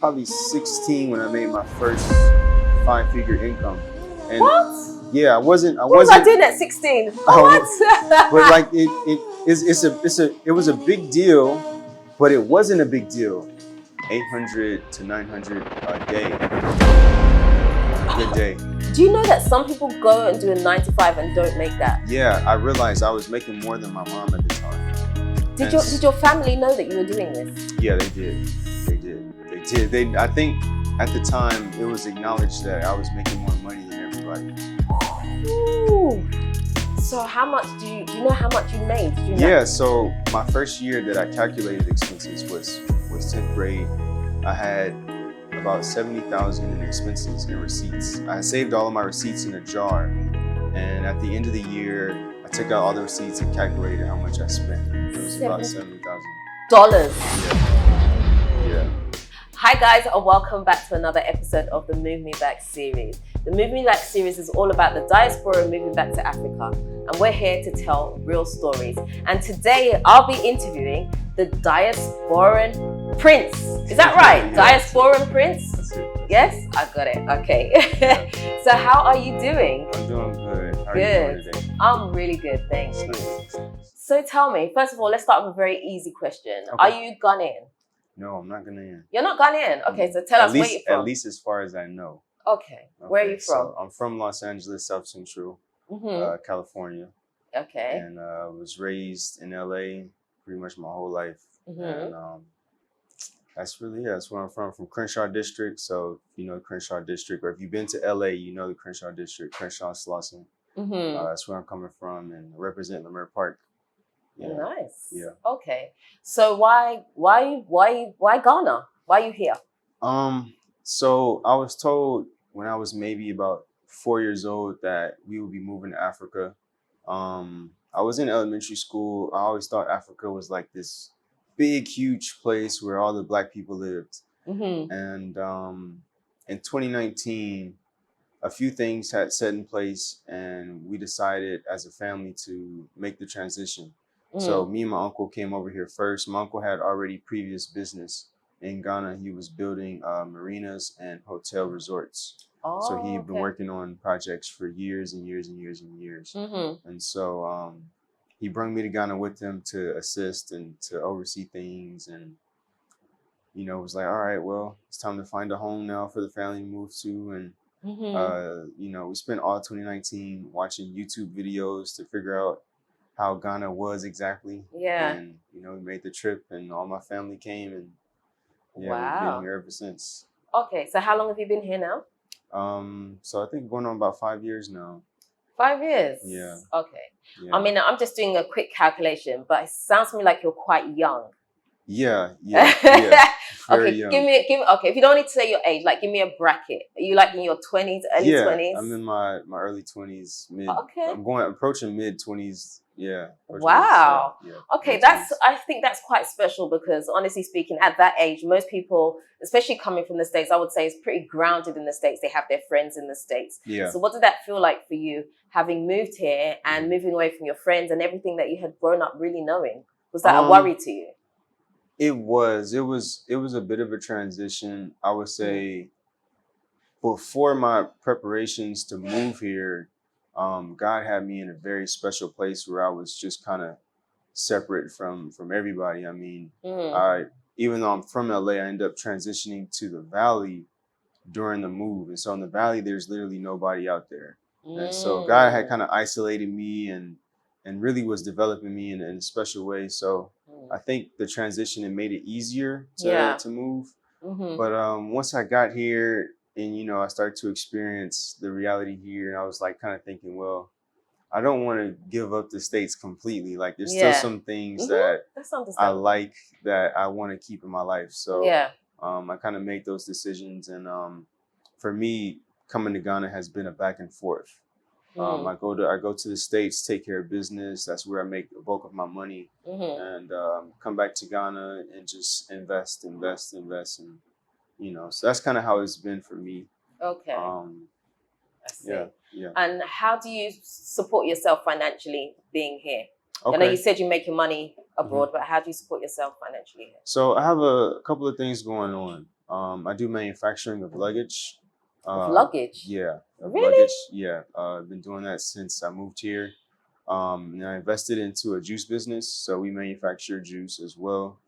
probably 16 when I made my first 5-figure income. And What? yeah, I wasn't. What was I doing at 16? What? But like it was a big deal, but it wasn't a big deal. 800 to 900 a day, a good day. Do you know that some people go and do a 9 to 5 and don't make that? Yeah, I realized I was making more than my mom at the time. Did your family know that you were doing this? Yeah, they did. I think at the time it was acknowledged that I was making more money than everybody. Ooh. So how much do you know how much you made? Did you know? Yeah, so my first year that I calculated expenses was 10th grade. I had about 70,000 in expenses and receipts. I had saved all of my receipts in a jar, and at the end of the year, I took out all the receipts and calculated how much I spent. It was about $70,000. Yeah. Hi guys, and welcome back to another episode of the Move Me Back series. The Move Me Back series is all about the diaspora moving back to Africa, and we're here to tell real stories. And today I'll be interviewing the Diasporan Prince. Is that right? Yeah. Diasporan Prince? That's it. Yes? I got it. Okay. So how are you doing? I'm doing good. How are Good. you doing today? I'm really good, thank you. Nice. So tell me, first of all, let's start with a very easy question. Okay. Are you Ghanaian? No, I'm not Ghanaian. You're not Ghanaian? Okay, so tell us where you're from. At least as far as I know. Okay. Where are you from? So I'm from Los Angeles, South Central, California. Okay. And was raised in LA pretty much my whole life. And that's really, that's where I'm from Crenshaw District. So if you know the Crenshaw District, or if you've been to LA, you know the Crenshaw District, Crenshaw Slauson. That's where I'm coming from, and represent Leimert Park. Yeah. Nice. Yeah. Okay. So why Ghana? Why are you here? So I was told when I was maybe about 4 years old that we would be moving to Africa. I was in elementary school. I always thought Africa was like this big, huge place where all the Black people lived. And in 2019, a few things had set in place, and we decided as a family to make the transition. So me and my uncle came over here first. My uncle had already previous business in Ghana. He was building marinas and hotel resorts. So he'd been working on projects for years and years and years and years. And so he brought me to Ghana with him to assist and to oversee things. And, you know, it was like, all right, well, it's time to find a home now for the family to move to. And, you know, we spent all 2019 watching YouTube videos to figure out how Ghana was exactly. Yeah. And, you know, we made the trip and all my family came, and yeah, Wow. we've been here ever since. Okay, so how long have you been here now? So I think going on about 5 years now. 5 years? Yeah. Okay. Yeah. I mean, I'm just doing a quick calculation, but it sounds to me like you're quite young. Yeah. Okay, young. give me. Okay, if you don't need to say your age, like give me a bracket. Are you like in your 20s, early 20s? I'm in my early 20s, mid. Okay. I'm approaching mid 20s. Yeah. Wow. Yeah, okay, mid-20s. I think that's quite special, because honestly speaking, at that age, most people, especially coming from the States, I would say is pretty grounded in the States. They have their friends in the States. Yeah. So what did that feel like for you, having moved here and moving away from your friends and everything that you had grown up really knowing? Was that a worry to you? It was a bit of a transition. I would say before my preparations to move here, God had me in a very special place where I was just kind of separate from everybody. I mean, even though I'm from LA, I ended up transitioning to the Valley during the move. And so in the Valley, there's literally nobody out there. And so God had kind of isolated me and really was developing me in a special way. So I think the transition, it made it easier to move. But once I got here and, you know, I started to experience the reality here, and I was like kind of thinking, well, I don't want to give up the States completely. Like there's still some things that I like that I want to keep in my life. So I kind of made those decisions. And for me, coming to Ghana has been a back and forth. I go to the States, take care of business. That's where I make the bulk of my money, and come back to Ghana and just invest, and you know. So that's kind of how it's been for me. Okay. I see. Yeah. And how do you support yourself financially being here? Okay. I know you said you make your money abroad, but how do you support yourself financially here? So I have a couple of things going on. I do manufacturing of luggage. Of luggage? Yeah, of Really? luggage. Yeah, I've been doing that since I moved here. And I invested into a juice business, so we manufacture juice as well,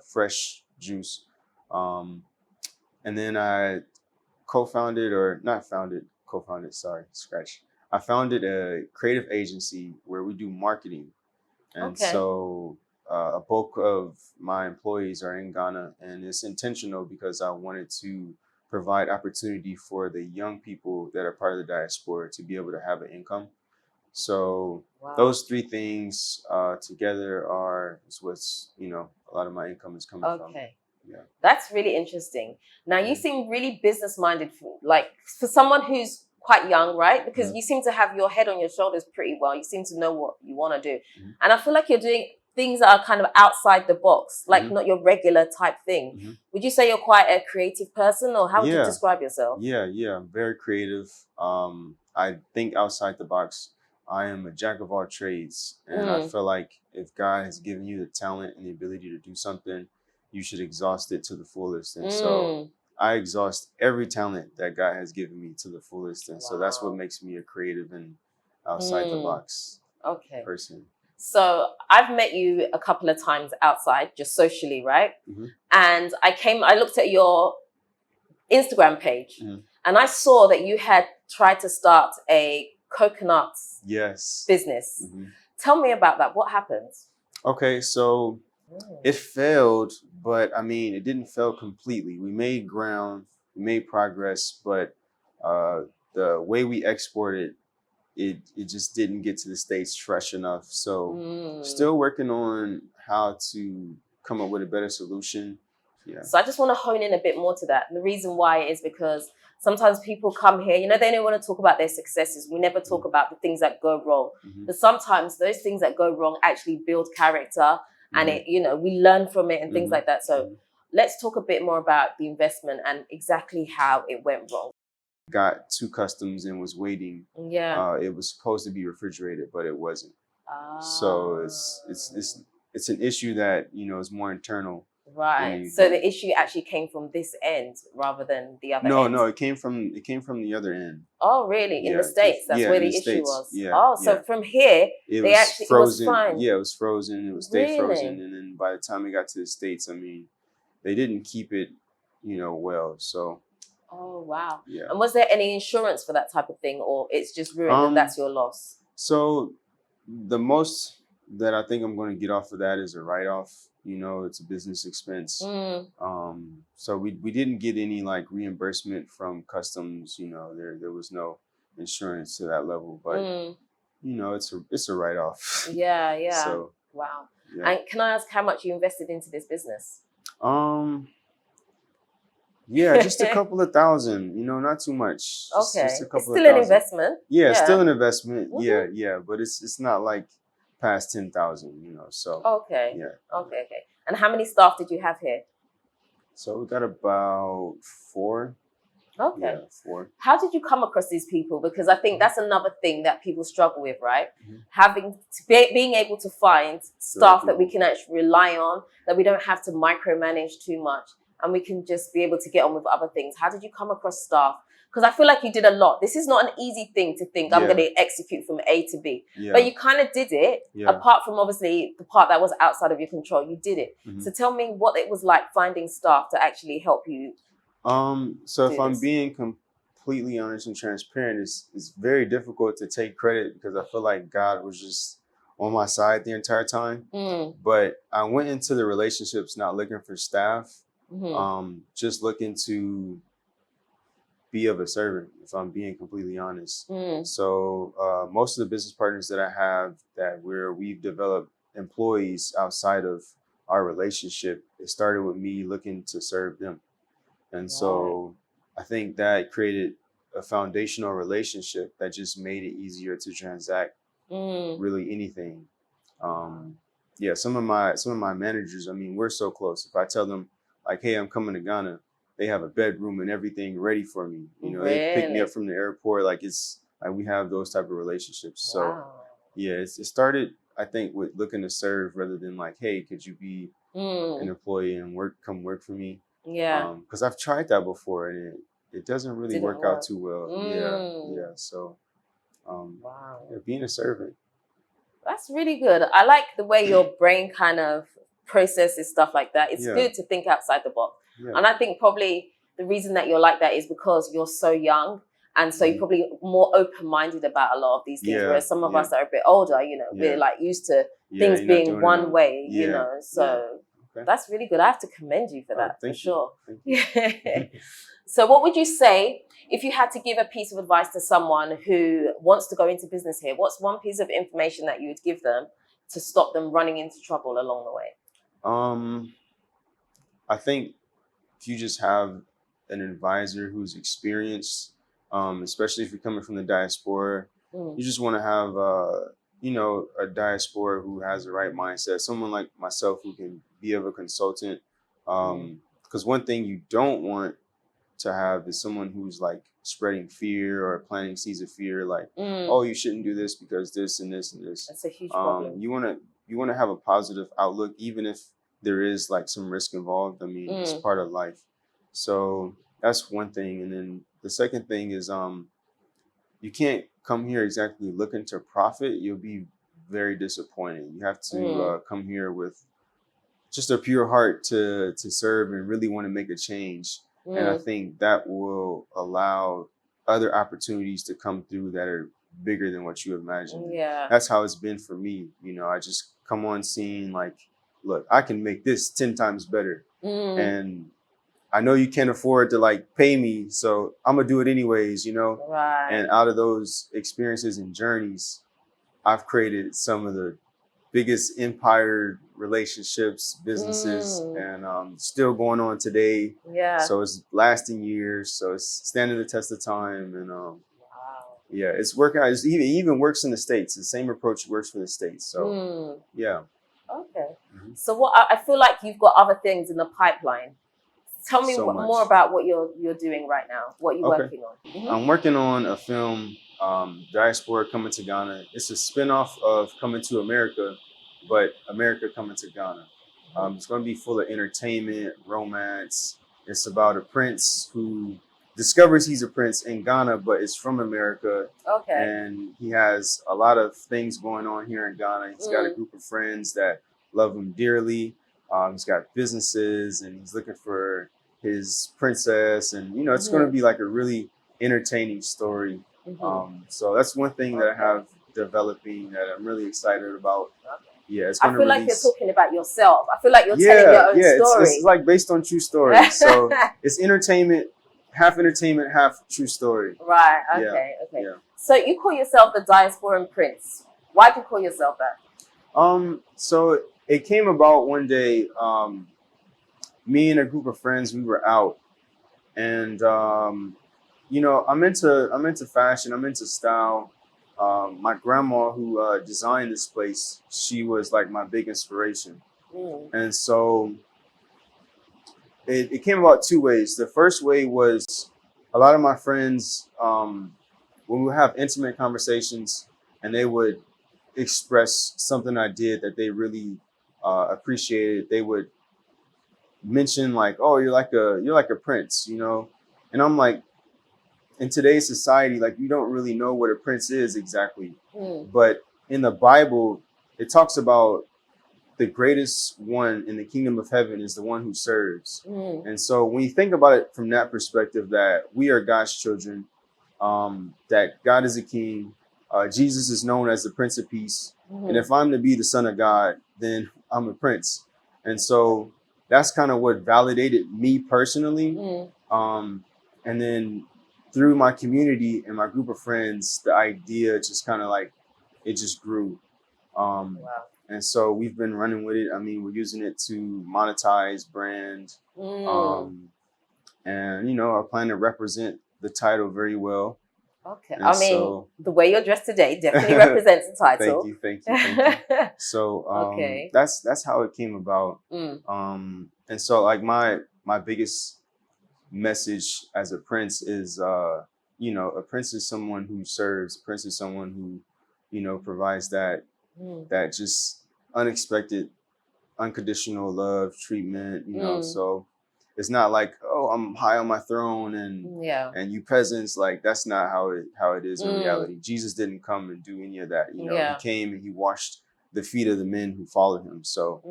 fresh juice. Um, and then I co-founded, or not founded, co-founded. Sorry, scratch. I founded a creative agency where we do marketing, and Okay. so a bulk of my employees are in Ghana, and it's intentional because I wanted to provide opportunity for the young people that are part of the diaspora to be able to have an income. So Wow. those three things together is what's, a lot of my income is coming from. Okay. Yeah. That's really interesting. Now, you seem really business minded, like for someone who's quite young, right? Because you seem to have your head on your shoulders pretty well. You seem to know what you want to do. And I feel like you're doing things that are kind of outside the box, like not your regular type thing. Would you say you're quite a creative person, or how would you describe yourself? Yeah, I'm very creative. I think outside the box. I am a jack of all trades. And I feel like if God has given you the talent and the ability to do something, you should exhaust it to the fullest. And so I exhaust every talent that God has given me to the fullest. And so that's what makes me a creative and outside the box person. So I've met you a couple of times outside, just socially, right? And I looked at your Instagram page and I saw that you had tried to start a coconut business. Tell me about that. What happened? Okay, so it failed, but I mean, it didn't fail completely. We made ground, we made progress, but the way we exported, it just didn't get to the States fresh enough. So still working on how to come up with a better solution. Yeah. So I just want to hone in a bit more to that. And the reason why is because sometimes people come here, they don't want to talk about their successes. We never talk about the things that go wrong. But sometimes those things that go wrong actually build character and we learn from it and things like that. So let's talk a bit more about the investment and exactly how it went wrong. Got to customs and was waiting. Yeah. It was supposed to be refrigerated, but it wasn't. So it's an issue that, is more internal. Right. So the issue actually came from this end rather than the other end. No, it came from the other end. Oh, really? In the States? That's where the issue was. Yeah. Oh, so from here, it was fine. Yeah, it was frozen. It was stay frozen. And then by the time it got to the States, I mean, they didn't keep it, well. So. Oh, wow. Yeah. And was there any insurance for that type of thing, or it's just ruined and that's your loss? So the most that I think I'm going to get off of that is a write-off. It's a business expense. So we didn't get any like reimbursement from customs. There was no insurance to that level, but it's a write-off. Yeah. So wow. Yeah. And can I ask how much you invested into this business? Yeah, just a couple of thousand, not too much. Just a couple it's still an investment. Yeah, still an investment. Yeah. But it's not like past 10,000, so. Okay. Yeah. Okay. And how many staff did you have here? So we got about 4. Okay. Yeah, 4. How did you come across these people? Because I think that's another thing that people struggle with, right? Being able to find staff that we can actually rely on, that we don't have to micromanage too much, and we can just be able to get on with other things. How did you come across staff? Because I feel like you did a lot. This is not an easy thing to think, I'm going to execute from A to B. But you kind of did it, apart from obviously the part that was outside of your control. You did it. So tell me what it was like finding staff to actually help you. So if I'm being completely honest and transparent, it's very difficult to take credit because I feel like God was just on my side the entire time. But I went into the relationships not looking for staff. Just looking to be of a servant, if I'm being completely honest. So most of the business partners that I have we've developed employees outside of our relationship, it started with me looking to serve them. And so I think that created a foundational relationship that just made it easier to transact really anything. Some of my managers, I mean, we're so close. If I tell them like, hey, I'm coming to Ghana, they have a bedroom and everything ready for me. They pick me up from the airport. Like we have those type of relationships. So it started, I think, with looking to serve rather than like, hey, could you be an employee and come work for me? Yeah. Because I've tried that before and it doesn't really Didn't work out work. too well. Mm. Yeah. So Wow. yeah, being a servant. That's really good. I like the way your brain kind of processes stuff like that. It's Yeah. good to think outside the box. Yeah. And I think probably the reason that you're like that is because you're so young. And so you're Mhm. probably more open-minded about a lot of these things. Yeah, Whereas some of yeah. us that are a bit older, you know, Yeah. we're like used to Yeah, things you're not being doing it one on- way, Yeah, you know. So Okay. that's really good. I have to commend you for Oh, that, for thank you. sure. Thank you. So what would you say if you had to give a piece of advice to someone who wants to go into business here? What's one piece of information that you would give them to stop them running into trouble along the way? I think if you just have an advisor who's experienced, especially if you're coming from the diaspora, you just want to have, a diaspora who has the right mindset, someone like myself who can be of a consultant. Because one thing you don't want to have is someone who's like spreading fear or planting seeds of fear, like, oh, you shouldn't do this because this and this and this. That's a huge problem. You want to have a positive outlook, even if there is like some risk involved. I mean, it's part of life. So that's one thing. And then the second thing is you can't come here exactly looking to profit. You'll be very disappointed. You have to come here with just a pure heart to serve and really want to make a change. And I think that will allow other opportunities to come through that are bigger than what you imagined. Yeah. That's how it's been for me. You know, I just come on scene like, look, I can make this 10 times better. And I know you can't afford to like pay me, so I'm gonna do it anyways, you know? Right. And out of those experiences and journeys, I've created some of the biggest empire relationships, businesses, and still going on today. Yeah. So it's lasting years. So it's standing the test of time. And wow. Yeah, it's working out. It even works in the States. The same approach works for the States. So yeah. Okay. So what I feel like you've got other things in the pipeline. Tell me more about what you're doing right now. What you're working on. I'm working on a film, Diaspora Coming to Ghana. It's a spinoff of Coming to America, but America Coming to Ghana. It's going to be full of entertainment, romance. It's about a prince who discovers he's a prince in Ghana, but is from America. Okay. And he has a lot of things going on here in Ghana. He's got a group of friends that love him dearly. He's got businesses and he's looking for his princess. And, you know, it's going to be like a really entertaining story. So that's one thing that I have developing that I'm really excited about. Yeah, it's going to I feel like you're talking about yourself. I feel like you're telling your own story. It's like based on true stories. So it's entertainment, half true story. Right. Okay. Yeah. So you call yourself the Diasporan Prince. Why do you call yourself that? So it came about one day. Me and a group of friends, we were out, and you know, I'm into fashion. I'm into style. My grandma, who designed this place, she was like my big inspiration. And so it came about two ways. The first way was a lot of my friends, when we would have intimate conversations and they would express something I did that they really appreciated, they would mention like, oh, you're like a prince, you know? And I'm like, in today's society, like, you don't really know what a prince is exactly. But in the Bible, it talks about the greatest one in the kingdom of heaven is the one who serves. And so when you think about it from that perspective, that we are God's children, that God is a king, Jesus is known as the Prince of Peace. And if I'm to be the son of God, then I'm a prince. And so that's kind of what validated me personally. And then through my community and my group of friends, the idea just kind of like, it just grew. And so we've been running with it. I mean, we're using it to monetize brand. And, you know, I plan to represent the title very well. Okay. And I mean, so, the way you're dressed today definitely represents the title. Thank you. So that's how it came about. And so like my biggest message as a prince is, you know, a prince is someone who serves. A prince is someone who, you know, provides that just unexpected, unconditional love, treatment, you know. So it's not like, oh, I'm high on my throne and you peasants, like that's not how it is in reality. Jesus didn't come and do any of that. You know, he came and he washed the feet of the men who follow him. So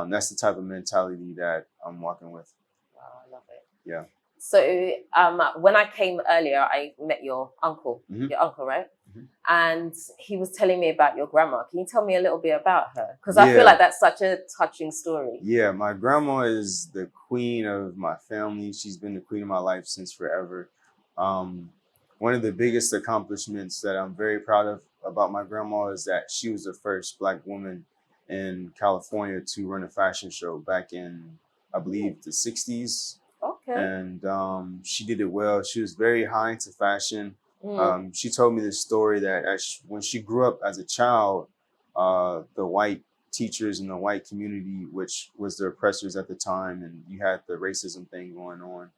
that's the type of mentality that I'm walking with. Wow, I love it. Yeah. So when I came earlier, I met your uncle, right? And he was telling me about your grandma. Can you tell me a little bit about her? Because I feel like that's such a touching story. Yeah, my grandma is the queen of my family. She's been the queen of my life since forever. One of the biggest accomplishments that I'm very proud of about my grandma is that she was the first Black woman in California to run a fashion show back in, I believe, the 60s. Okay. And she did it well. She was very high into fashion. She told me this story that when she grew up as a child, the white teachers in the white community, which was the oppressors at the time, and you had the racism thing going on,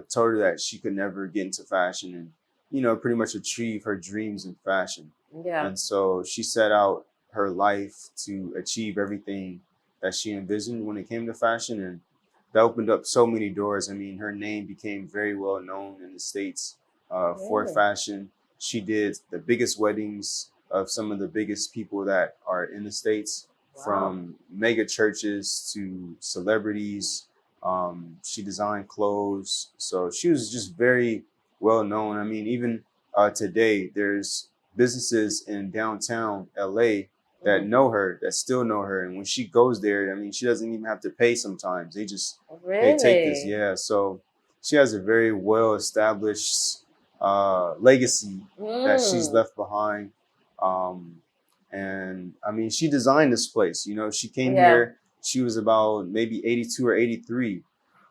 told her that she could never get into fashion and, you know, pretty much achieve her dreams in fashion. Yeah. And so she set out her life to achieve everything that she envisioned when it came to fashion, and that opened up so many doors. I mean, her name became very well known in the States for fashion. She did the biggest weddings of some of the biggest people that are in the States, from mega churches to celebrities. She designed clothes. So she was just very well known. I mean, even today, there's businesses in downtown LA that know her, that still know her. And when she goes there, I mean, she doesn't even have to pay sometimes. They just, hey, take this. Yeah. So she has a very well-established legacy that she's left behind. And I mean, she designed this place. You know, she came here, she was about maybe 82 or 83.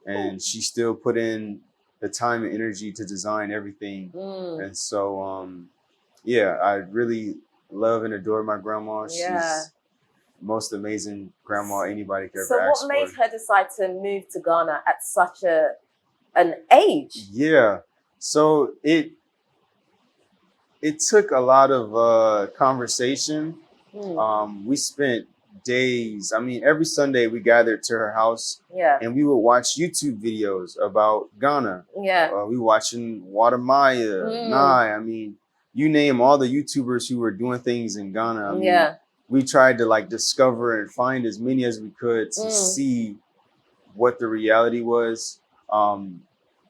And she still put in the time and energy to design everything. And so, yeah, I really love and adore my grandma. She's the most amazing grandma anybody could ever ask for. So what made her decide to move to Ghana at such an age? Yeah. So it took a lot of conversation. We spent days. I mean, every Sunday we gathered to her house, and we would watch YouTube videos about Ghana. We watching Watermaya, Nye. I mean, you name all the YouTubers who were doing things in Ghana. I mean, we tried to like discover and find as many as we could to see what the reality was.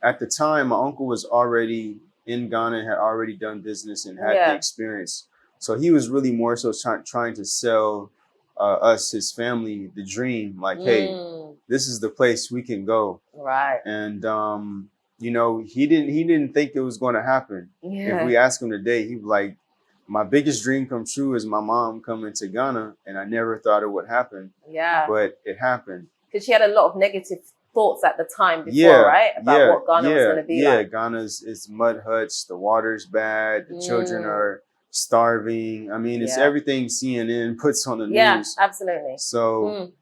At the time, my uncle was already in Ghana, had already done business and had the experience. So he was really more so trying to sell us, his family, the dream. Like, hey, this is the place we can go. Right. And you know, he didn't think it was going to happen. If we ask him today, he'd be like, my biggest dream come true is my mom coming to Ghana, and I never thought it would happen. But it happened. Because she had a lot of negative thoughts at the time before, right? About what Ghana was going to be like. Ghana's mud huts, the water's bad, the children are starving. I mean, it's everything CNN puts on the news. Yeah, absolutely. So,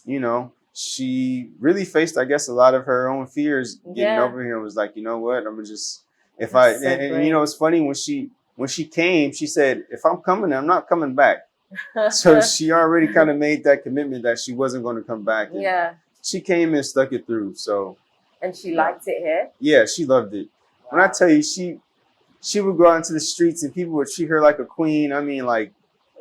you know, she really faced, I guess, a lot of her own fears getting over here, and was like, you know what, I'm gonna just, and you know, it's funny, when she came, she said, if I'm coming, I'm not coming back. So she already kind of made that commitment that she wasn't going to come back. And she came and stuck it through. So, and she liked it here? Yeah, she loved it. Wow. When I tell you, she would go out into the streets and people would treat her like a queen. I mean, like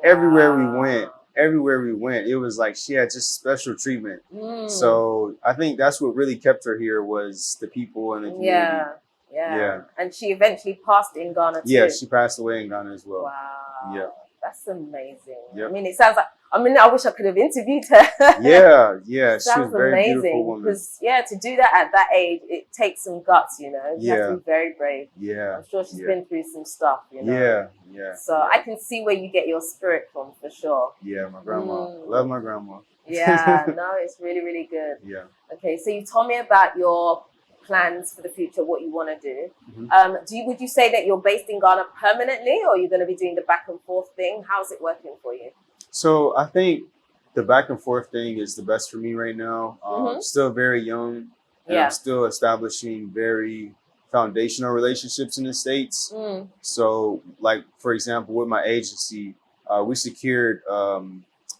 everywhere we went, it was like she had just special treatment. So I think that's what really kept her here, was the people and the community. Yeah. And she eventually passed in Ghana too. Yeah, she passed away in Ghana as well. Wow. Yeah. That's amazing. Yep. I mean, it sounds like, I wish I could have interviewed her. Yeah. She was sounds a very amazing. Beautiful woman. Because, to do that at that age, it takes some guts, you know. You have to be very brave. Yeah. I'm sure she's been through some stuff, you know. Yeah. So I can see where you get your spirit from, for sure. Yeah, my grandma. Love my grandma. Yeah, no, it's really, really good. Yeah. Okay, so you told me about your plans for the future, what you want to do. Would you say that you're based in Ghana permanently, or you're going to be doing the back and forth thing? How's it working for you? So I think the back and forth thing is the best for me right now. I'm still very young, and I'm still establishing very foundational relationships in the States. So, like, for example, with my agency, we secured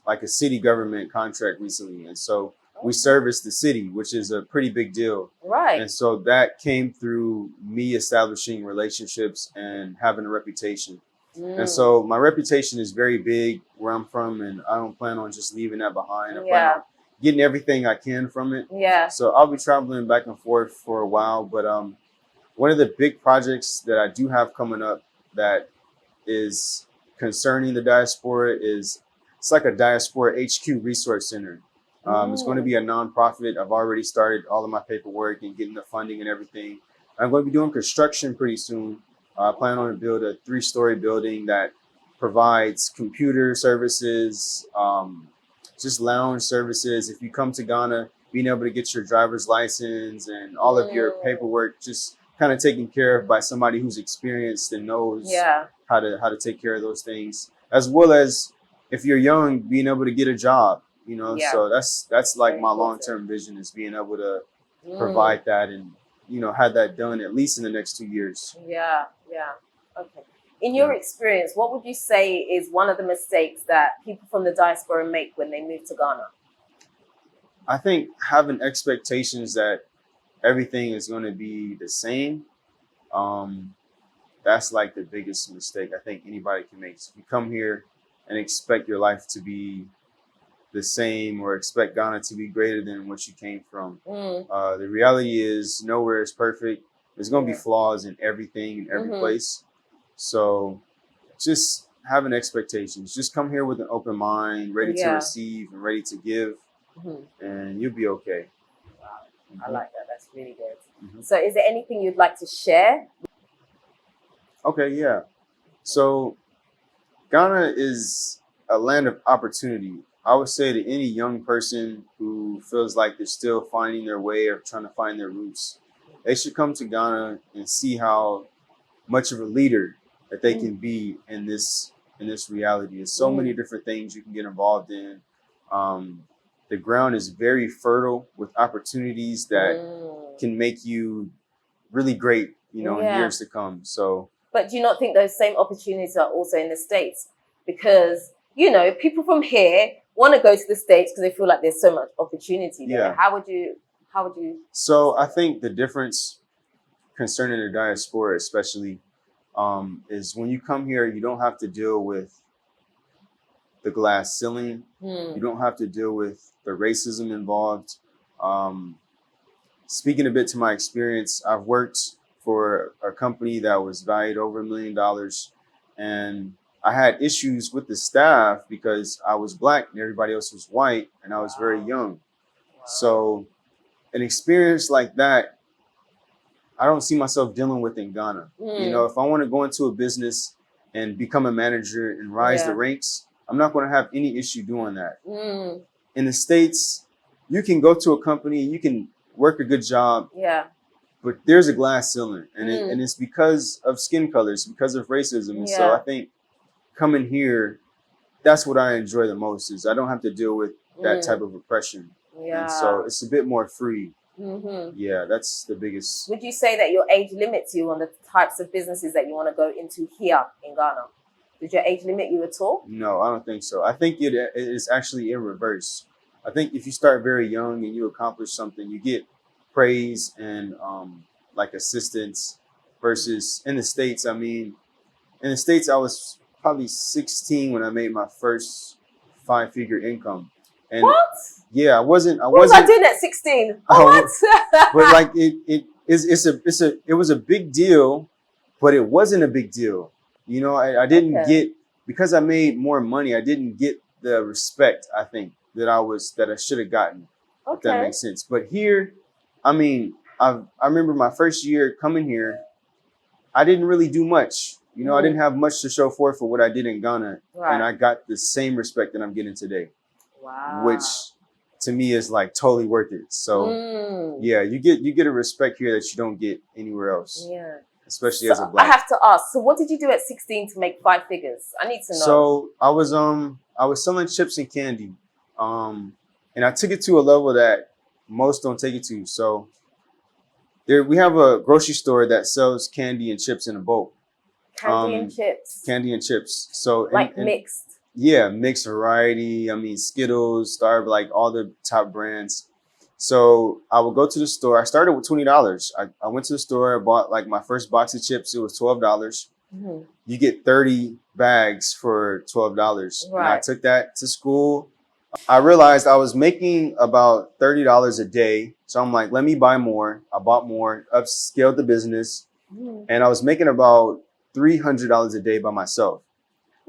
like a city government contract recently, and so we service the city, which is a pretty big deal. Right. And so that came through me establishing relationships and having a reputation. And so my reputation is very big where I'm from, and I don't plan on just leaving that behind. I plan on getting everything I can from it. Yeah. So I'll be traveling back and forth for a while. But one of the big projects that I do have coming up that is concerning the diaspora is it's like a diaspora HQ resource center. It's going to be a nonprofit. I've already started all of my paperwork and getting the funding and everything. I'm going to be doing construction pretty soon. I plan on to build a 3-story building that provides computer services, just lounge services. If you come to Ghana, being able to get your driver's license and all of your paperwork just kind of taken care of by somebody who's experienced and knows how to take care of those things, as well as if you're young, being able to get a job. You know, so that's like very my long-term vision is being able to provide that and, you know, have that done at least in the next 2 years. Yeah. Okay. In your experience, what would you say is one of the mistakes that people from the diaspora make when they move to Ghana? I think having expectations that everything is going to be the same, that's like the biggest mistake I think anybody can make. So if you come here and expect your life to be the same or expect Ghana to be greater than what you came from. The reality is nowhere is perfect. There's going to be flaws in everything, in every place. So just having expectations, just come here with an open mind, ready to receive and ready to give, and you'll be okay. Wow. I like that. That's really good. So is there anything you'd like to share? Okay, yeah. So Ghana is a land of opportunity. I would say to any young person who feels like they're still finding their way or trying to find their roots, they should come to Ghana and see how much of a leader that they can be in this reality. There's so many different things you can get involved in. The ground is very fertile with opportunities that can make you really great, you know, in years to come. So, but do you not think those same opportunities are also in the States? Because, you know, people from here want to go to the States because they feel like there's so much opportunity there. How would you? So I think the difference concerning the diaspora, especially, is when you come here, you don't have to deal with the glass ceiling. You don't have to deal with the racism involved. Speaking a bit to my experience, I've worked for a company that was valued over $1 million, and I had issues with the staff because I was Black and everybody else was white and I was very young. So an experience like that, I don't see myself dealing with in Ghana. You know, if I want to go into a business and become a manager and rise the ranks, I'm not going to have any issue doing that. In the States, you can go to a company, you can work a good job, but there's a glass ceiling, and it's because of skin colors, because of racism. And so I think coming here, that's what I enjoy the most, is I don't have to deal with that type of oppression. And so it's a bit more free. Yeah, that's the biggest. Would you say that your age limits you on the types of businesses that you want to go into here in Ghana? Did your age limit you at all? No, I don't think so. I think it is actually in reverse. I think if you start very young and you accomplish something, you get praise and like assistance, versus in the States. I mean, in the States, I was probably 16 when I made my first 5-figure income. And what? Yeah, I wasn't. What was I doing at 16? What? But like it was a big deal, but it wasn't a big deal. You know, I didn't get, because I made more money, I didn't get the respect, I think, that I should have gotten. If that makes sense. But here, I mean, I remember my first year coming here, I didn't really do much. You know, I didn't have much to show for what I did in Ghana. And I got the same respect that I'm getting today. Wow. Which to me is like totally worth it. So yeah, you get a respect here that you don't get anywhere else. Yeah. Especially as a Black. I have to ask, so what did you do at 16 to make 5 figures? I need to know. So I was selling chips and candy. And I took it to a level that most don't take it to. So we have a grocery store that sells candy and chips in a bulk. Candy and chips. Candy and chips. So like mixed. Yeah, mixed variety. I mean, Skittles, Starbucks, like all the top brands. So I would go to the store. I started with $20. I went to the store, bought like my first box of chips. It was $12. Mhm. You get 30 bags for $12. And I Right. took that to school. I realized I was making about $30 a day. So I'm like, let me buy more. I bought more, upscaled the business, Mhm. and I was making about $300 a day by myself.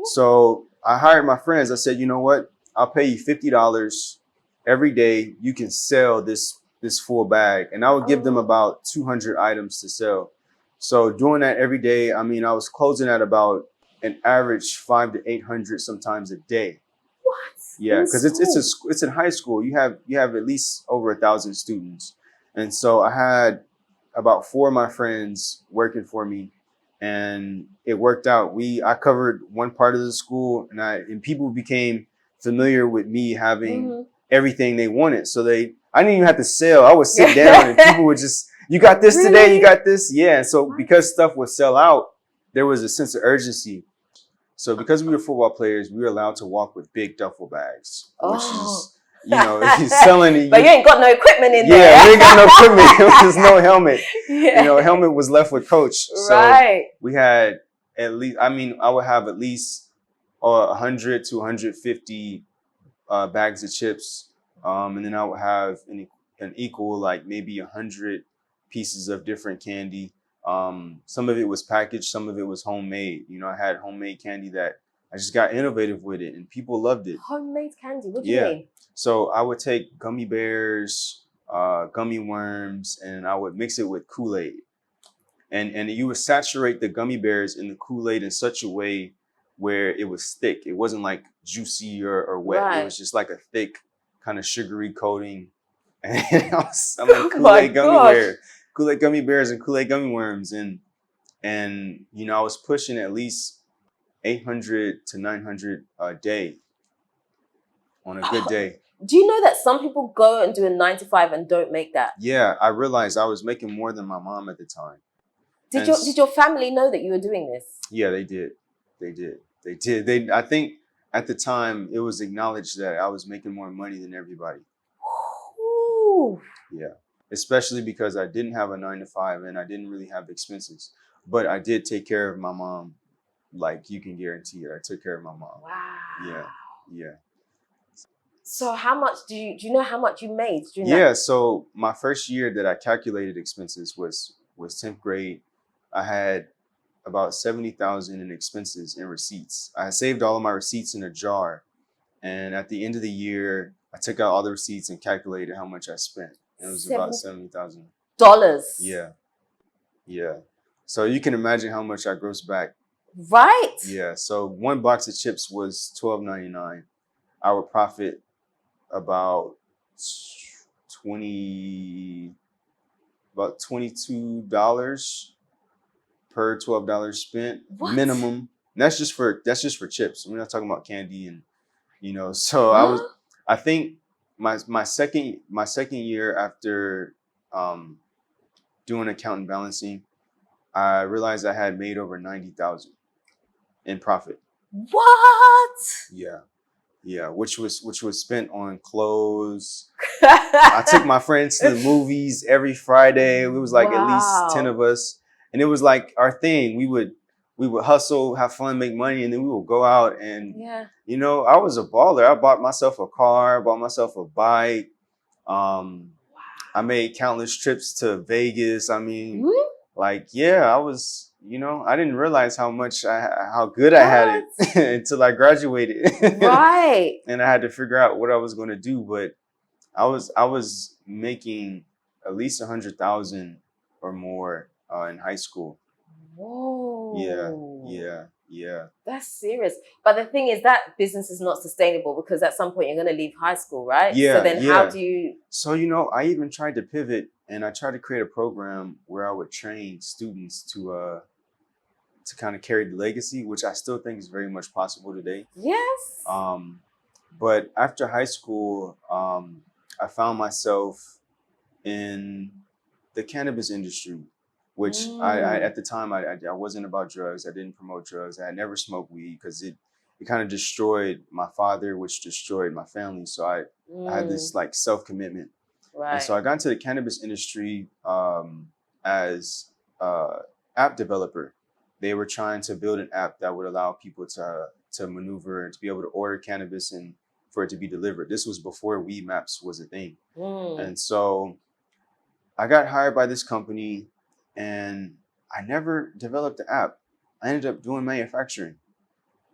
So I hired my friends. I said, you know what? I'll pay you $50 every day. You can sell this full bag, and I would give them Oh. about 200 items to sell. So doing that every day, I mean, I was closing at about an average 500 to 800 sometimes a day. What? Yeah, In because school? it's in high school. You have at least over 1,000 students, and so I had about four of my friends working for me, and it worked out. I covered one part of the school, and people became familiar with me having Mhm. everything they wanted. So I didn't even have to sell. I would sit down, and people would just, you got this today, you Really? got this, yeah. And so What? because stuff would sell out, there was a sense of urgency. So because we were football players, we were allowed to walk with big duffel bags, which Oh. is, selling it. But you ain't got no equipment in there. Yeah, we ain't got no equipment. There's no helmet. Yeah. Helmet was left with coach. So Right. we had at least, I mean, I would have at least 100 to 150 bags of chips. And then I would have an equal, like maybe 100 pieces of different candy. Some of it was packaged, some of it was homemade. I had homemade candy that I just got innovative with it, and people loved it. Homemade candy. What do you Yeah. mean? So I would take gummy bears, gummy worms, and I would mix it with Kool-Aid. And you would saturate the gummy bears in the Kool-Aid in such a way where it was thick. It wasn't like juicy or wet. It Right. was just like a thick, kind of sugary coating. And I'm like Oh my gosh. Kool-Aid gummy bears and Kool-Aid gummy worms. And I was pushing at least 800 to 900 a day on a good day. Do you know that some people go and do a 9 to 5 and don't make that? Yeah, I realized I was making more than my mom at the time. Did your family know that you were doing this? Yeah, they did. They did. I think at the time it was acknowledged that I was making more money than everybody. Ooh. Yeah. Especially because I didn't have a 9 to 5 and I didn't really have expenses. But I did take care of my mom. Like, you can guarantee it. I took care of my mom. Wow. Yeah. Yeah. So how much do you know how much you made during Yeah. that? So my first year that I calculated expenses was 10th grade. I had about 70,000 in expenses and receipts. I had saved all of my receipts in a jar. And at the end of the year, I took out all the receipts and calculated how much I spent. It was about 70,000. $70. Yeah. Yeah. So you can imagine how much I grossed back. Right. Yeah. So one box of chips was $12.99. I would profit about $22 per $12 spent. What? Minimum. And that's just for chips. We're not talking about candy and so I think my second year after doing account and balancing, I realized I had made over 90,000 in profit. What? Yeah, which was spent on clothes. I took my friends to the movies every Friday. It was like at least 10 of us, and it was like our thing. We would hustle, have fun, make money, and then we would go out and I was a baller. I bought myself a car, bought myself a bike. I made countless trips to Vegas. I mean, I was, I didn't realize how good I had it until I graduated. Right. And I had to figure out what I was going to do. But I was making at least 100,000 or more in high school. Whoa. Yeah. That's serious. But the thing is that business is not sustainable because at some point you're going to leave high school, right? Yeah. So then how do you... So, I even tried to pivot and I tried to create a program where I would train students to kind of carry the legacy, which I still think is very much possible today. Yes. But after high school, I found myself in the cannabis industry, which I at the time I wasn't about drugs. I didn't promote drugs. I had never smoked weed because it kind of destroyed my father, which destroyed my family. So I had this like self-commitment. And so I got into the cannabis industry as app developer. They were trying to build an app that would allow people to maneuver and to be able to order cannabis and for it to be delivered. This was before Weed Maps was a thing. And so I got hired by this company and I never developed the app. I ended up doing manufacturing,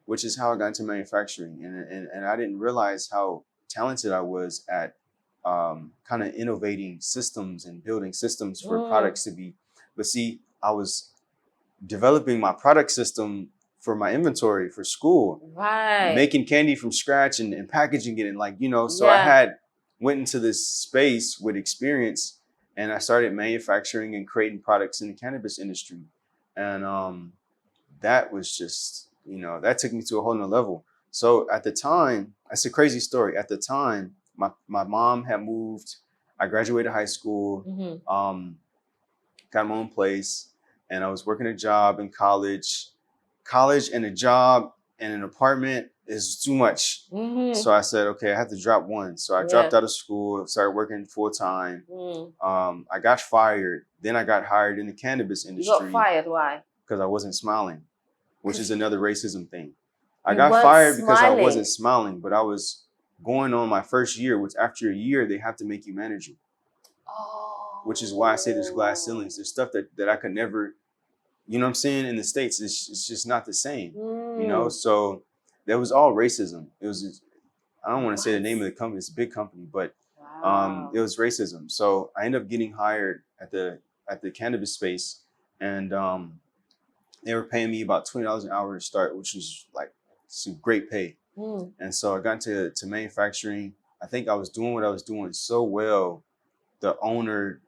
which is how I got into manufacturing. And I didn't realize how talented I was at kind of innovating systems and building systems for products to be. But see, I was developing my product system for my inventory for school, making candy from scratch and packaging it. And like, you know, so I went into this space with experience and I started manufacturing and creating products in the cannabis industry. And that was just, you know, that took me to a whole nother level. So at the time, that's a crazy story. At the time, my mom had moved. I graduated high school, got my own place, and I was working a job in college. College and a job and an apartment is too much. So I said, okay, I have to drop one. So I dropped out of school, started working full time. I got fired. Then I got hired in the cannabis industry. You got fired? Why? Because I wasn't smiling, which is another racism thing. I got fired because I wasn't smiling, but I was going on my first year, which after a year, they have to make you manager. Which is why I say there's glass ceilings. There's stuff that I could never, you know what I'm saying? In the States, it's just not the same, you know? So there was all racism. It was, just, I don't want to say the name of the company. It's a big company, but it was racism. So I ended up getting hired at the cannabis space, and they were paying me about $20 an hour to start, which was like some great pay. And so I got into manufacturing. I think I was doing what I was doing so well. The owner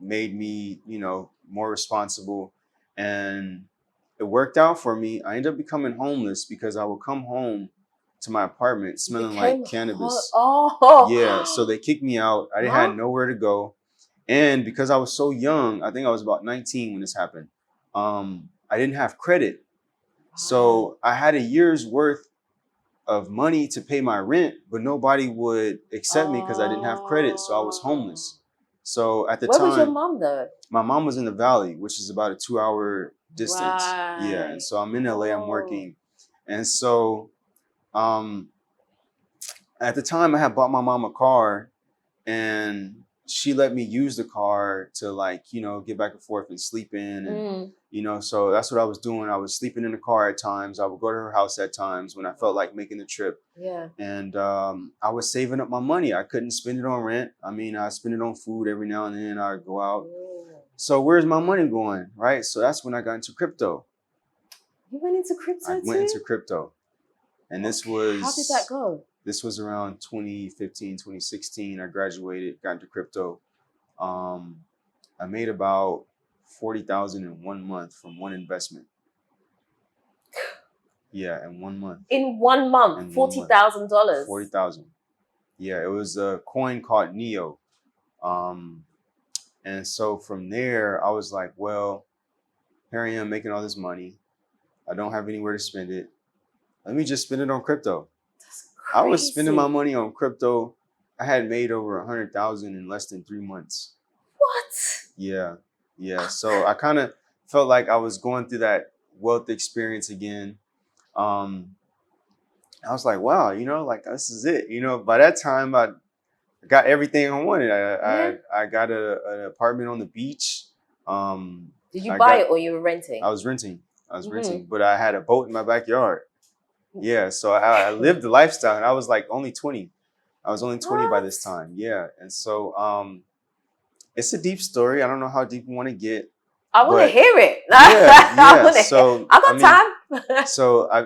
made me, you know, more responsible, and it worked out for me. I ended up becoming homeless because I would come home to my apartment smelling like cannabis. Yeah, so they kicked me out. I didn't have nowhere to go. And because I was so young, I think I was about 19 when this happened, I didn't have credit. So I had a year's worth of money to pay my rent, but nobody would accept me because I didn't have credit. So I was homeless. So at the time, where was your mom though? My mom was in the Valley, which is about a 2-hour distance. Yeah, and so I'm in LA. I'm working, and so at the time I had bought my mom a car, and she let me use the car to, like, you know, get back and forth and sleep in, and you know, so that's what I was doing. I was sleeping in the car at times. I would go to her house at times when I felt like making the trip. Yeah. And I was saving up my money. I couldn't spend it on rent. I mean, I spend it on food every now and then. I'd go out. So where's my money going, right? So that's when I got into crypto. You went into crypto I went into crypto. And this was... How did that go? This was around 2015, 2016. I graduated, got into crypto. I made about $40,000 in 1 month from one investment. Yeah, in 1 month. In 1 month, $40,000. $40,000. Yeah, it was a coin called Neo. And so from there, I was like, well, here I am making all this money. I don't have anywhere to spend it. Let me just spend it on crypto. That's crazy. I was spending my money on crypto. I had made over 100,000 in less than 3 months. What? Yeah. Yeah. So I kind of felt like I was going through that wealth experience again. I was like, wow, you know, like this is it. You know, by that time I got everything I wanted. I got an apartment on the beach. Did you buy it or you were renting? I was renting. Renting, but I had a boat in my backyard. Yeah, so I lived the lifestyle, and I was like only 20. I was only 20 by this time. Yeah, and so it's a deep story. I don't know how deep you want to get. I want to hear it. Yeah. So I got time. So I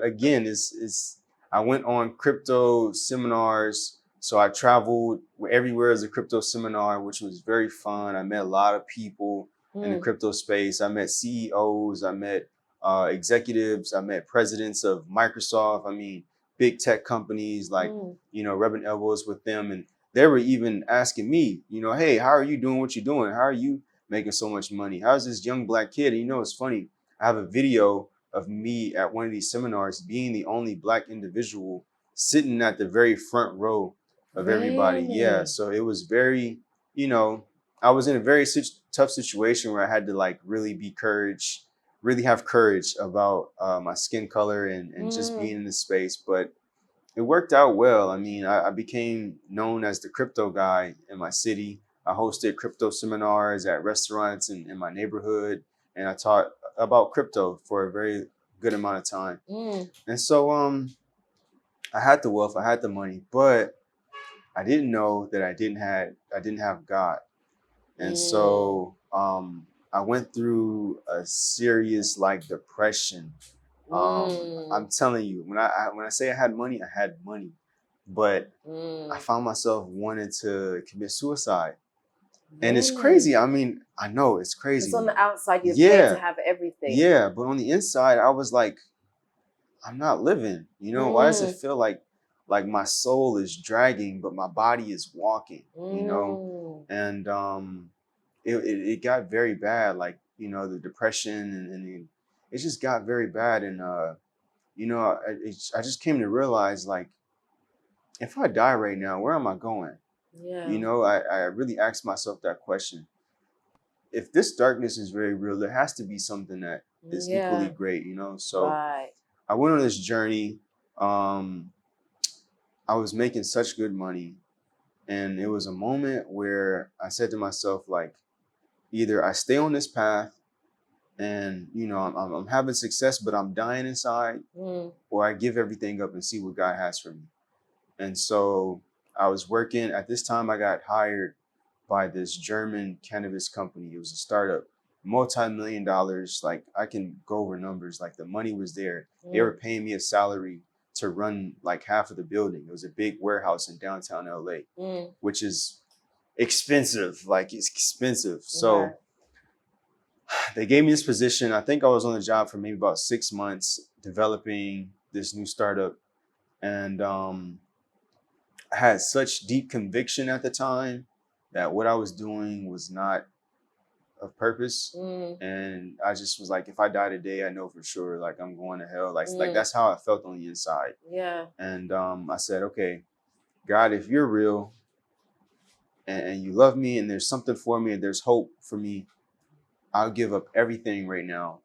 went on crypto seminars. So I traveled everywhere as a crypto seminar, which was very fun. I met a lot of people in the crypto space. I met CEOs. I met executives. I met presidents of Microsoft. I mean, big tech companies, like, you know, rubbing elbows with them. And they were even asking me, you know, hey, how are you doing what you're doing? How are you making so much money? How's this young black kid? And, you know, it's funny. I have a video of me at one of these seminars being the only Black individual sitting at the very front row of everybody. Yeah. Really? So it was very, you know, I was in a very tough situation where I had to like really have courage about my skin color and just being in this space. But it worked out well. I mean, I became known as the crypto guy in my city. I hosted crypto seminars at restaurants in my neighborhood, and I taught about crypto for a very good amount of time. And so I had the wealth, I had the money, but I didn't know that I didn't have God. And so I went through a serious like depression. I'm telling you, when I say I had money, but I found myself wanting to commit suicide. And it's crazy. I mean, I know it's crazy. It's on the outside, you're there to have everything. Yeah, but on the inside, I was like, I'm not living. You know, why does it feel like my soul is dragging, but my body is walking? You know, and it got very bad. Like, you know, the depression and it just got very bad. And you know, I just came to realize, like, if I die right now, where am I going? Yeah. You know, I really asked myself that question. If this darkness is very real, there has to be something that is equally great, you know? So I went on this journey. I was making such good money. And it was a moment where I said to myself, like, either I stay on this path and, you know, I'm having success, but I'm dying inside, or I give everything up and see what God has for me. And so I was working at this time. I got hired by this German cannabis company. It was a startup, multi-million dollars. Like, I can go over numbers. Like, the money was there. They were paying me a salary to run like half of the building. It was a big warehouse in downtown LA, which is expensive. Like, it's expensive. So they gave me this position. I think I was on the job for maybe about 6 months developing this new startup. And I had such deep conviction at the time that what I was doing was not of purpose. And I just was like, if I die today, I know for sure, like, I'm going to hell. Like that's how I felt on the inside. Yeah. And I said, okay, God, if you're real and you love me and there's something for me and there's hope for me, I'll give up everything right now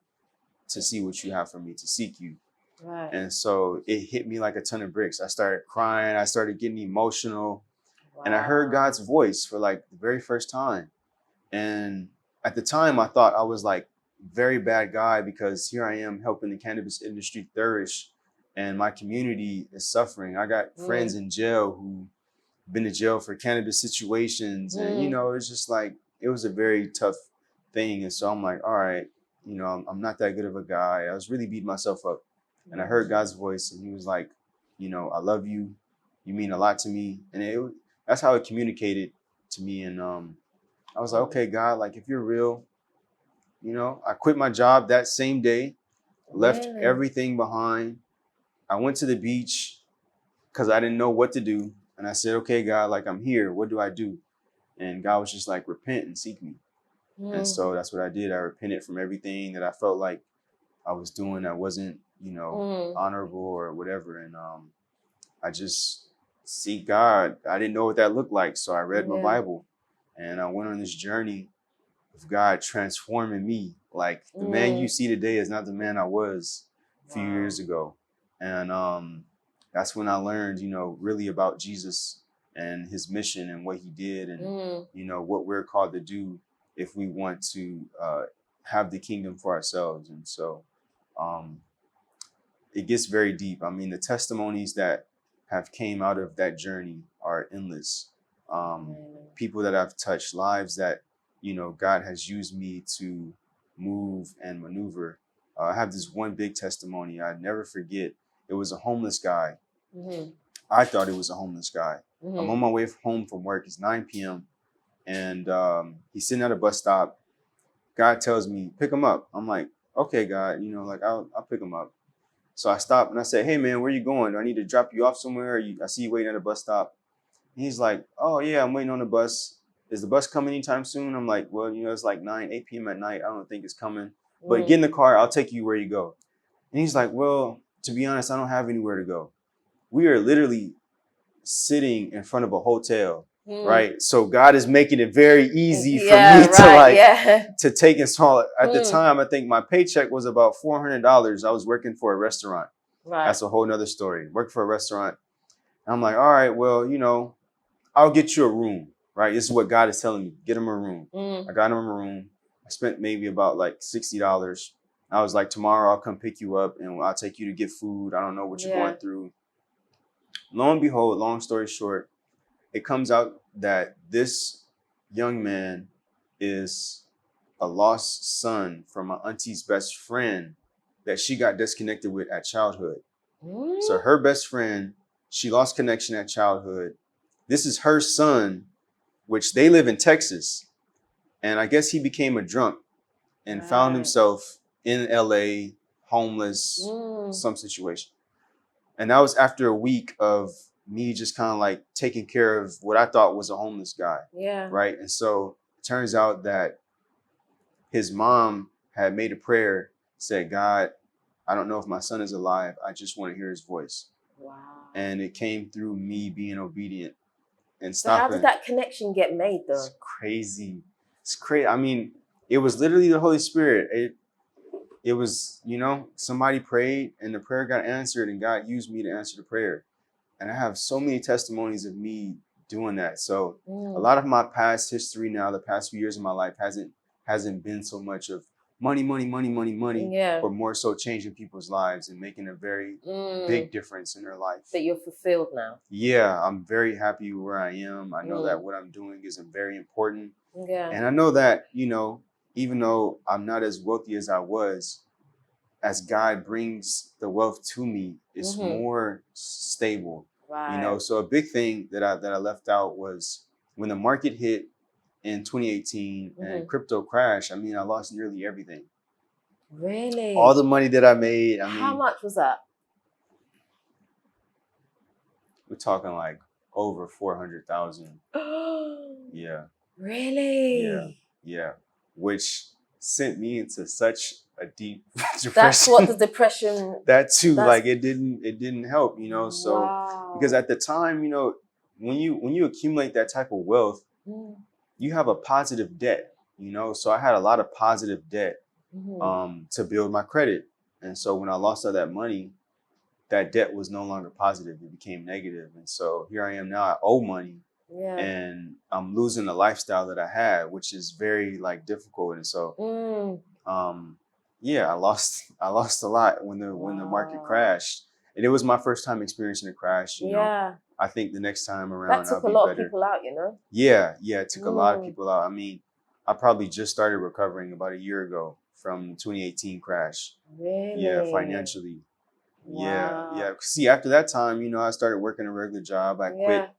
to see what you have for me, to seek you. Right. And so it hit me like a ton of bricks. I started crying. I started getting emotional. Wow. And I heard God's voice for like the very first time. And at the time, I thought I was like very bad guy because here I am helping the cannabis industry flourish and my community is suffering. I got friends in jail who been to jail for cannabis situations. And, you know, it's just like, it was a very tough thing. And so I'm like, all right, you know, I'm not that good of a guy. I was really beating myself up. And I heard God's voice and he was like, you know, I love you. You mean a lot to me. And that's how it communicated to me. And I was like, okay, God, like, if you're real, you know, I quit my job that same day, left everything behind. I went to the beach because I didn't know what to do. And I said, okay, God, like, I'm here. What do I do? And God was just like, repent and seek me. And so that's what I did. I repented from everything that I felt like I was doing that wasn't, you know, honorable or whatever. And I just seek God. I didn't know what that looked like. So I read my Bible and I went on this journey of God transforming me. Like, the man you see today is not the man I was a few years ago. And that's when I learned, you know, really about Jesus and his mission and what he did and, you know, what we're called to do if we want to have the kingdom for ourselves. And so it gets very deep. I mean, the testimonies that have came out of that journey are endless. People that I've touched, lives that, you know, God has used me to move and maneuver. I have this one big testimony I never forget. It was a homeless guy. I thought it was a homeless guy. I'm on my way home from work. It's 9 p.m. And he's sitting at a bus stop. God tells me, pick him up. I'm like, okay, God, you know, like, I'll pick him up. So I stopped and I said, hey, man, where you going? Do I need to drop you off somewhere? I see you waiting at a bus stop. And he's like, oh, yeah, I'm waiting on the bus. Is the bus coming anytime soon? I'm like, well, you know, it's like 8 p.m. at night. I don't think it's coming. But get in the car. I'll take you where you go. And he's like, well, to be honest, I don't have anywhere to go. We are literally sitting in front of a hotel, right? So God is making it very easy for me to take and swallow. At the time, I think my paycheck was about $400. I was working for a restaurant. Right. That's a whole nother story. Working for a restaurant. And I'm like, all right, well, I'll get you a room, right? This is what God is telling me. Get him a room. I got him a room. I spent maybe about like $60. I was like, tomorrow I'll come pick you up and I'll take you to get food. I don't know what you're going through. Lo and behold, long story short, it comes out that this young man is a lost son from my auntie's best friend that she got disconnected with at childhood. So her best friend, she lost connection at childhood. This is her son, which they live in Texas. And I guess he became a drunk and found himself in LA, homeless, some situation. And that was after a week of me just kind of like taking care of what I thought was a homeless guy. Yeah. Right. And so it turns out that his mom had made a prayer, said, God, I don't know if my son is alive. I just want to hear his voice. Wow. And it came through me being obedient and stopping. So how did that connection get made though? It's crazy. It's crazy. I mean, it was literally the Holy Spirit. It was, somebody prayed and the prayer got answered and God used me to answer the prayer. And I have so many testimonies of me doing that. So a lot of my past history now, the past few years of my life hasn't been so much of money, but more so changing people's lives and making a very big difference in their life. That you're fulfilled now. Yeah, I'm very happy where I am. I know that what I'm doing is very important. Yeah. And I know that, even though I'm not as wealthy as I was, as God brings the wealth to me, it's more stable. Right. So a big thing that I left out was when the market hit in 2018 and crypto crashed. I mean, I lost nearly everything. Really? All the money that I made. How much was that? We're talking like over 400,000. Yeah. Really? Yeah. Which sent me into such a deep depression. That's what the depression. That too, like it didn't help, So because at the time, when you accumulate that type of wealth, you have a positive debt, So I had a lot of positive debt to build my credit. And so when I lost all that money, that debt was no longer positive. It became negative. And so here I am now, I owe money. Yeah. And I'm losing the lifestyle that I had, which is very difficult. And so I lost a lot when the market crashed. And it was my first time experiencing a crash, you know. I think the next time around I'll be better. That took a lot of people out, Yeah, it took a lot of people out. I mean, I probably just started recovering about a year ago from the 2018 crash. Really? Yeah, financially. Wow. Yeah. See, after that time, I started working a regular job. I quit.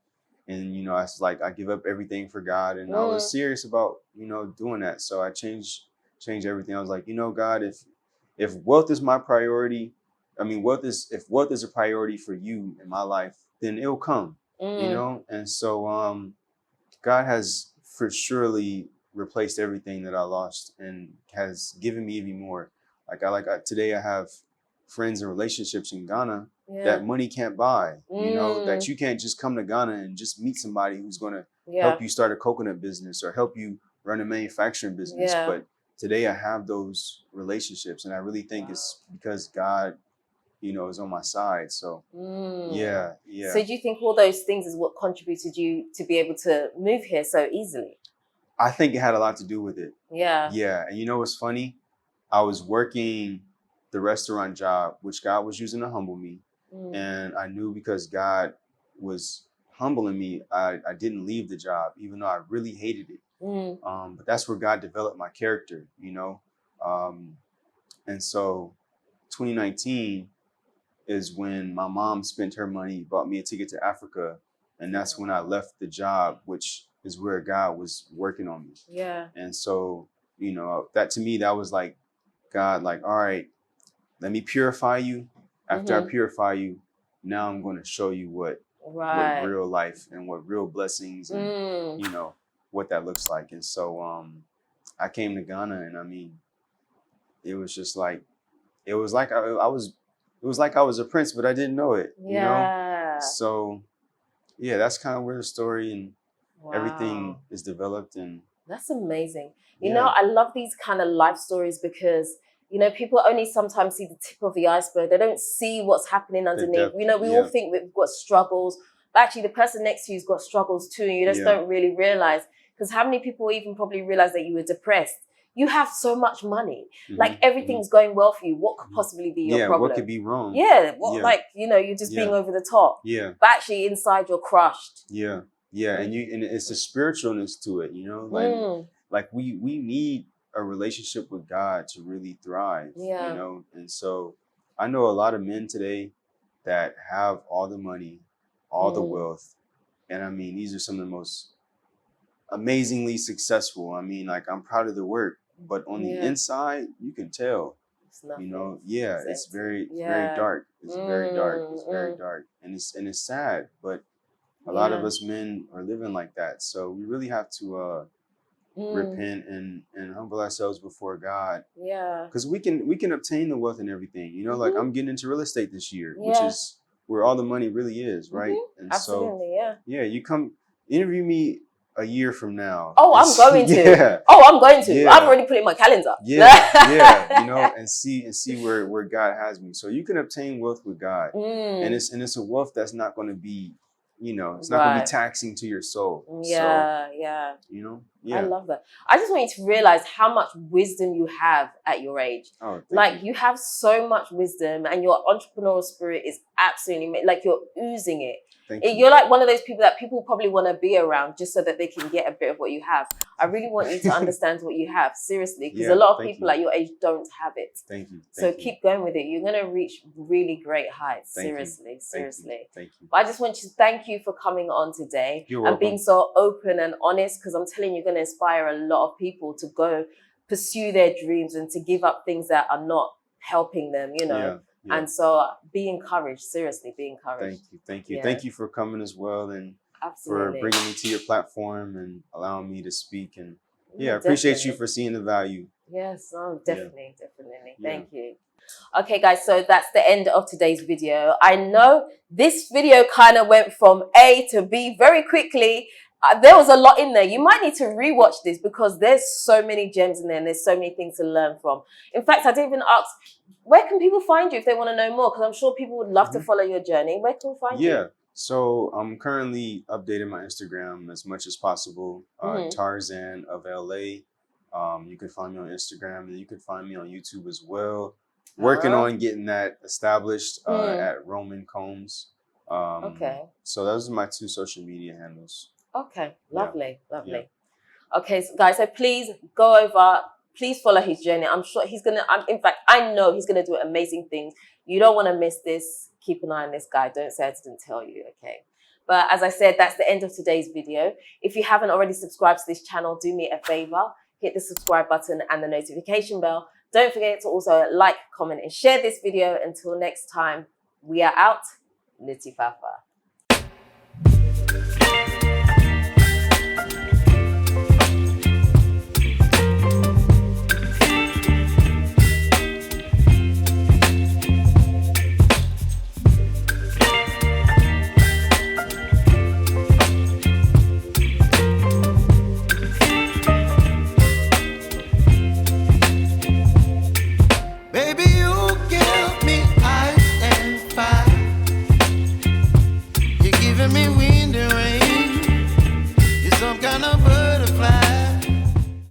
And, I was like, I give up everything for God. And I was serious about, doing that. So I changed everything. I was like, God, if wealth is my priority, if wealth is a priority for you in my life, then it'll come, And so God has for surely replaced everything that I lost and has given me even more. Today I have friends and relationships in Ghana that money can't buy, that you can't just come to Ghana and just meet somebody who's going to help you start a coconut business or help you run a manufacturing business. But today I have those relationships, and I really think it's because God, is on my side. So yeah. So do you think all those things is what contributed you to be able to move here so easily? I think it had a lot to do with it. Yeah. Yeah. And what's funny? I was working the restaurant job, which God was using to humble me. And I knew because God was humbling me, I didn't leave the job, even though I really hated it. But that's where God developed my character, And so 2019 is when my mom spent her money, bought me a ticket to Africa. And that's when I left the job, which is where God was working on me. Yeah. And so, that to me, that was like, God, all right, let me purify you. After I purify you, now I'm going to show you what real life and what real blessings and, what that looks like. And so I came to Ghana, and it was just like it was like I was a prince, but I didn't know it. You know, Yeah. so yeah, that's kind of where the story and everything Wow. is developed. And That's amazing. You yeah, know, I love these kind of life stories because, you know, people only sometimes see the tip of the iceberg. They don't see what's happening the underneath. depth. You know, we all Yeah, think we've got struggles, but actually the person next to you's got struggles too, and you just yeah, don't really realize. Because how many people even probably realize that you were depressed? You have so much money. Like everything's going well for you. What could possibly be your yeah. problem? What could be wrong? Yeah, what, Yeah, like, you know, you're just yeah, being over the top. yeah, But actually inside you're crushed. yeah, yeah. And it's a spiritualness to it. You know, like we need a relationship with God to really thrive. Yeah. You know, and so I know a lot of men today that have all the money, all the wealth, and I mean these are some of the most amazingly successful. I mean, like I'm proud of the work, but on the inside, you can tell. It's nothing. You know, yeah, It's very yeah. dark. It's very dark. It's very dark, and it's sad. But a lot of us men are living like that, so we really have to repent and humble ourselves before God. Yeah. Because we can obtain the wealth and everything. You know, like I'm getting into real estate this year, which Yeah. is where all the money really is, right? And Absolutely, so yeah. you come interview me a year from now. Oh, I'm going to. Yeah. Oh, I'm going to. Yeah. I've already put it in my calendar. Yeah, you know, and see where God has me. So you can obtain wealth with God, and it's a wealth that's not going to be, you know, it's not going to be taxing to your soul. Yeah, So, yeah. you know, I love that. I just want you to realize how much wisdom you have at your age. Oh, like you have so much wisdom, and your entrepreneurial spirit is absolutely like you're oozing it. You're like one of those people that people probably want to be around just so that they can get a bit of what you have. I really want you to understand what you have, seriously, because a lot of people at your age don't have it. Thank you. So keep going with it. You're going to reach really great heights. Seriously. Thank you. But I just want to thank you for coming on today and being so open and honest, because I'm telling you, you're going to inspire a lot of people to go pursue their dreams and to give up things that are not helping them, you know. Yeah. And so be encouraged, seriously, be encouraged. Thank you. Thank you for coming as well, and for bringing me to your platform and allowing me to speak. And I appreciate you for seeing the value. Yes, definitely. Thank you. Okay, guys, so that's the end of today's video. I know this video kind of went from A to B very quickly. There was a lot in there. You might need to rewatch this because there's so many gems in there and there's so many things to learn from. In fact, I didn't even ask, where can people find you if they want to know more? Because I'm sure people would love to follow your journey. Where can we find you? Yeah, so I'm currently updating my Instagram as much as possible. Tarzan of LA. You can find me on Instagram, and you can find me on YouTube as well. Working on getting that established at Roman Combs. So those are my 2 social media handles. Okay, lovely. Okay, so guys, so please go over, please follow his journey. I'm sure he's gonna, in fact, I know he's gonna do amazing things. You don't want to miss this. Keep an eye on this guy. Don't say I didn't tell you, okay? But as I said, that's the end of today's video. If you haven't already subscribed to this channel, do me a favor. Hit the subscribe button and the notification bell. Don't forget to also like, comment, and share this video. Until next time, we are out. Nutitfafa.